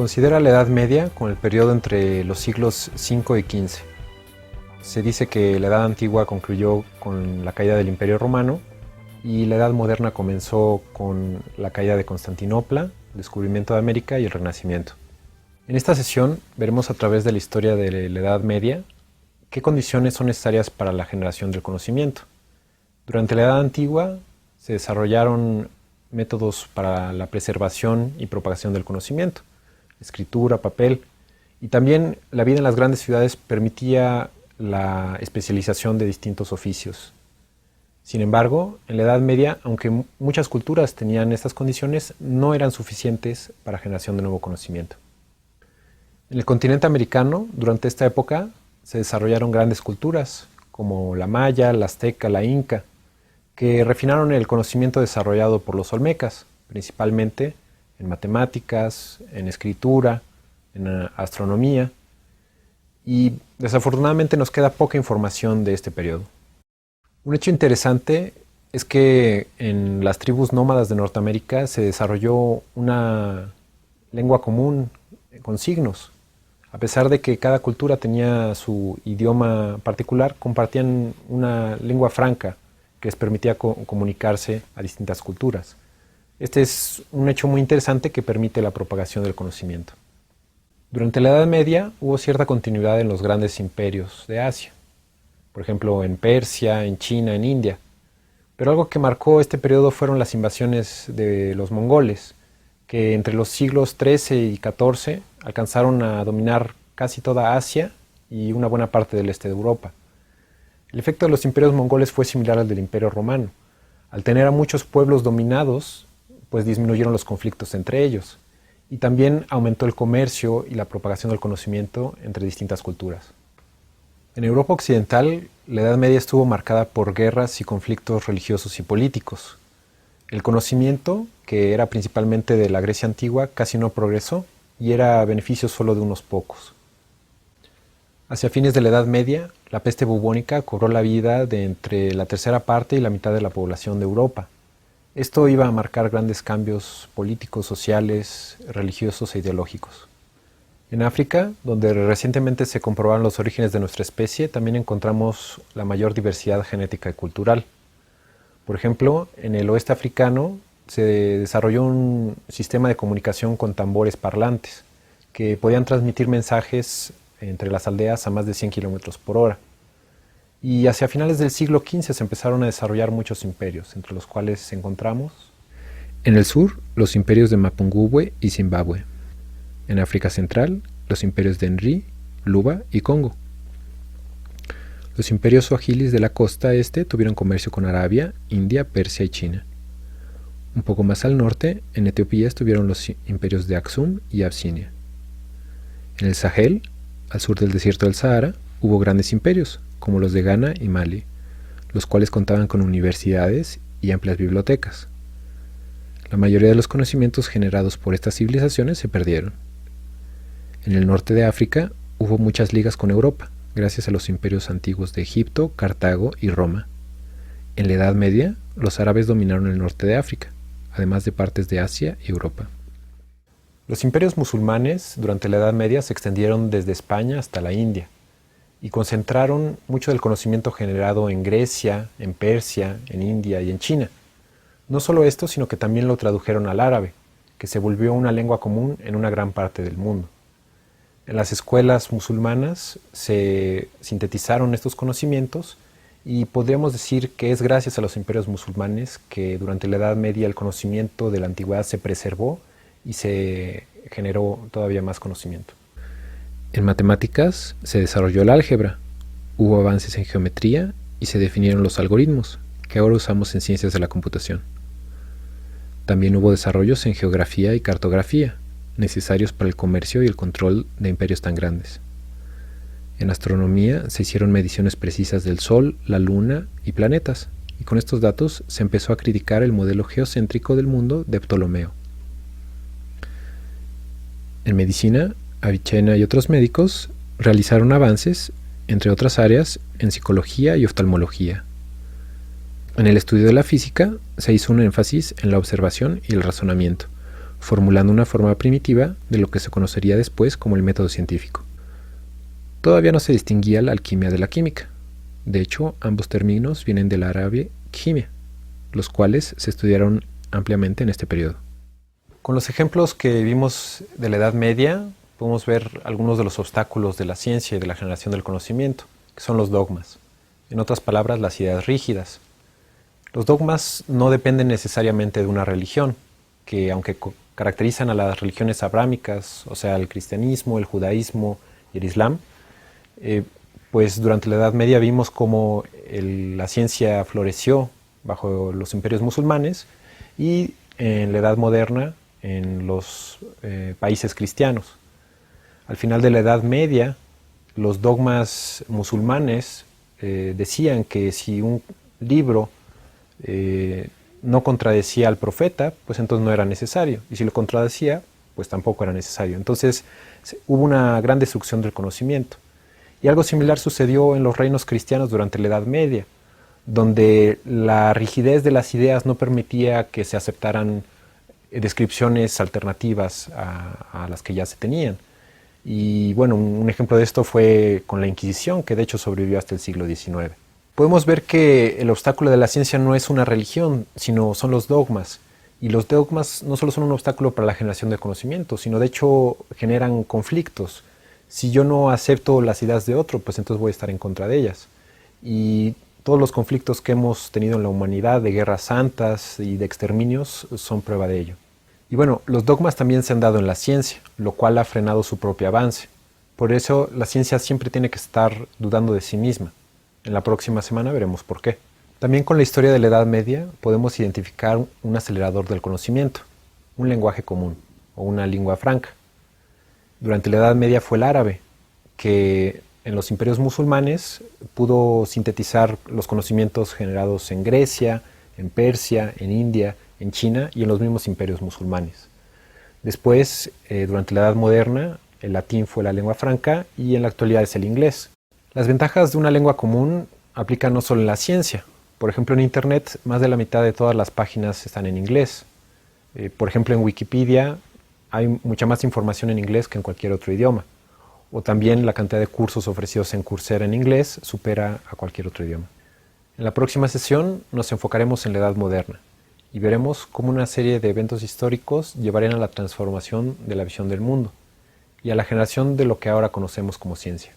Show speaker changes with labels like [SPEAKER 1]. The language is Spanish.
[SPEAKER 1] considera la Edad Media como el periodo entre los siglos V y XV. Se dice que la Edad Antigua concluyó con la caída del Imperio Romano y la Edad Moderna comenzó con la caída de Constantinopla, el descubrimiento de América y el Renacimiento. En esta sesión veremos a través de la historia de la Edad Media qué condiciones son necesarias para la generación del conocimiento. Durante la Edad Antigua se desarrollaron métodos para la preservación y propagación del conocimiento, escritura, papel, y también la vida en las grandes ciudades permitía la especialización de distintos oficios. Sin embargo, en la Edad Media, aunque muchas culturas tenían estas condiciones, no eran suficientes para generación de nuevo conocimiento. En el continente americano, durante esta época, se desarrollaron grandes culturas, como la maya, la azteca, la inca, que refinaron el conocimiento desarrollado por los olmecas, principalmente en matemáticas, en escritura, en astronomía, y desafortunadamente nos queda poca información de este periodo. Un hecho interesante es que en las tribus nómadas de Norteamérica se desarrolló una lengua común con signos. A pesar de que cada cultura tenía su idioma particular, compartían una lengua franca que les permitía comunicarse a distintas culturas. Este es un hecho muy interesante que permite la propagación del conocimiento. Durante la Edad Media hubo cierta continuidad en los grandes imperios de Asia, por ejemplo en Persia, en China, en India. Pero algo que marcó este periodo fueron las invasiones de los mongoles, que entre los siglos XIII y XIV alcanzaron a dominar casi toda Asia y una buena parte del este de Europa. El efecto de los imperios mongoles fue similar al del Imperio Romano. Al tener a muchos pueblos dominados, pues disminuyeron los conflictos entre ellos, y también aumentó el comercio y la propagación del conocimiento entre distintas culturas. En Europa Occidental, la Edad Media estuvo marcada por guerras y conflictos religiosos y políticos. El conocimiento, que era principalmente de la Grecia antigua, casi no progresó y era beneficio solo de unos pocos. Hacia fines de la Edad Media, la peste bubónica cobró la vida de entre la tercera parte y la mitad de la población de Europa. Esto iba a marcar grandes cambios políticos, sociales, religiosos e ideológicos. En África, donde recientemente se comprobaron los orígenes de nuestra especie, también encontramos la mayor diversidad genética y cultural. Por ejemplo, en el oeste africano se desarrolló un sistema de comunicación con tambores parlantes que podían transmitir mensajes entre las aldeas a más de 100 km por hora. Y hacia finales del siglo XV se empezaron a desarrollar muchos imperios, entre los cuales encontramos en el sur los imperios de Mapungubwe y Zimbabue, en África Central los imperios de Henri, Luba y Congo. Los imperios suahilis de la costa este tuvieron comercio con Arabia, India, Persia y China. Un poco más al norte, en Etiopía estuvieron los imperios de Aksum y Abisinia. En el Sahel, al sur del desierto del Sahara, hubo grandes imperios, como los de Ghana y Mali, los cuales contaban con universidades y amplias bibliotecas. La mayoría de los conocimientos generados por estas civilizaciones se perdieron. En el norte de África hubo muchas ligas con Europa, gracias a los imperios antiguos de Egipto, Cartago y Roma. En la Edad Media, los árabes dominaron el norte de África, además de partes de Asia y Europa. Los imperios musulmanes durante la Edad Media se extendieron desde España hasta la India y concentraron mucho del conocimiento generado en Grecia, en Persia, en India y en China. No solo esto, sino que también lo tradujeron al árabe, que se volvió una lengua común en una gran parte del mundo. En las escuelas musulmanas se sintetizaron estos conocimientos y podríamos decir que es gracias a los imperios musulmanes que durante la Edad Media el conocimiento de la antigüedad se preservó y se generó todavía más conocimiento. En matemáticas se desarrolló el álgebra, hubo avances en geometría y se definieron los algoritmos, que ahora usamos en ciencias de la computación. También hubo desarrollos en geografía y cartografía, necesarios para el comercio y el control de imperios tan grandes. En astronomía se hicieron mediciones precisas del Sol, la Luna y planetas, y con estos datos se empezó a criticar el modelo geocéntrico del mundo de Ptolomeo. En medicina, Avicenna y otros médicos realizaron avances, entre otras áreas, en psicología y oftalmología. En el estudio de la física se hizo un énfasis en la observación y el razonamiento, formulando una forma primitiva de lo que se conocería después como el método científico. Todavía no se distinguía la alquimia de la química. De hecho, ambos términos vienen del árabe quimia, los cuales se estudiaron ampliamente en este periodo. Con los ejemplos que vimos de la Edad Media, podemos ver algunos de los obstáculos de la ciencia y de la generación del conocimiento, que son los dogmas. En otras palabras, las ideas rígidas. Los dogmas no dependen necesariamente de una religión, que aunque caracterizan a las religiones abrámicas, o sea, el cristianismo, el judaísmo y el islam, pues durante la Edad Media vimos cómo la ciencia floreció bajo los imperios musulmanes y en la Edad Moderna en los países cristianos. Al final de la Edad Media, los dogmas musulmanes decían que si un libro no contradecía al profeta, pues entonces no era necesario. Y si lo contradecía, pues tampoco era necesario. Entonces hubo una gran destrucción del conocimiento. Y algo similar sucedió en los reinos cristianos durante la Edad Media, donde la rigidez de las ideas no permitía que se aceptaran descripciones alternativas a las que ya se tenían. Y bueno, un ejemplo de esto fue con la Inquisición, que de hecho sobrevivió hasta el siglo XIX. Podemos ver que el obstáculo de la ciencia no es una religión, sino son los dogmas. Y los dogmas no solo son un obstáculo para la generación de conocimiento, sino de hecho generan conflictos. Si yo no acepto las ideas de otro, pues entonces voy a estar en contra de ellas. Y todos los conflictos que hemos tenido en la humanidad, de guerras santas y de exterminios, son prueba de ello. Y bueno, los dogmas también se han dado en la ciencia, lo cual ha frenado su propio avance. Por eso la ciencia siempre tiene que estar dudando de sí misma. En la próxima semana veremos por qué. También con la historia de la Edad Media podemos identificar un acelerador del conocimiento, un lenguaje común o una lingua franca. Durante la Edad Media fue el árabe, que en los imperios musulmanes pudo sintetizar los conocimientos generados en Grecia, en Persia, en India, en China y en los mismos imperios musulmanes. Después, durante la Edad Moderna, el latín fue la lengua franca y en la actualidad es el inglés. Las ventajas de una lengua común aplican no solo en la ciencia. Por ejemplo, en Internet, más de la mitad de todas las páginas están en inglés. Por ejemplo, en Wikipedia hay mucha más información en inglés que en cualquier otro idioma. O también la cantidad de cursos ofrecidos en Coursera en inglés supera a cualquier otro idioma. En la próxima sesión nos enfocaremos en la Edad Moderna y veremos cómo una serie de eventos históricos llevarían a la transformación de la visión del mundo y a la generación de lo que ahora conocemos como ciencia.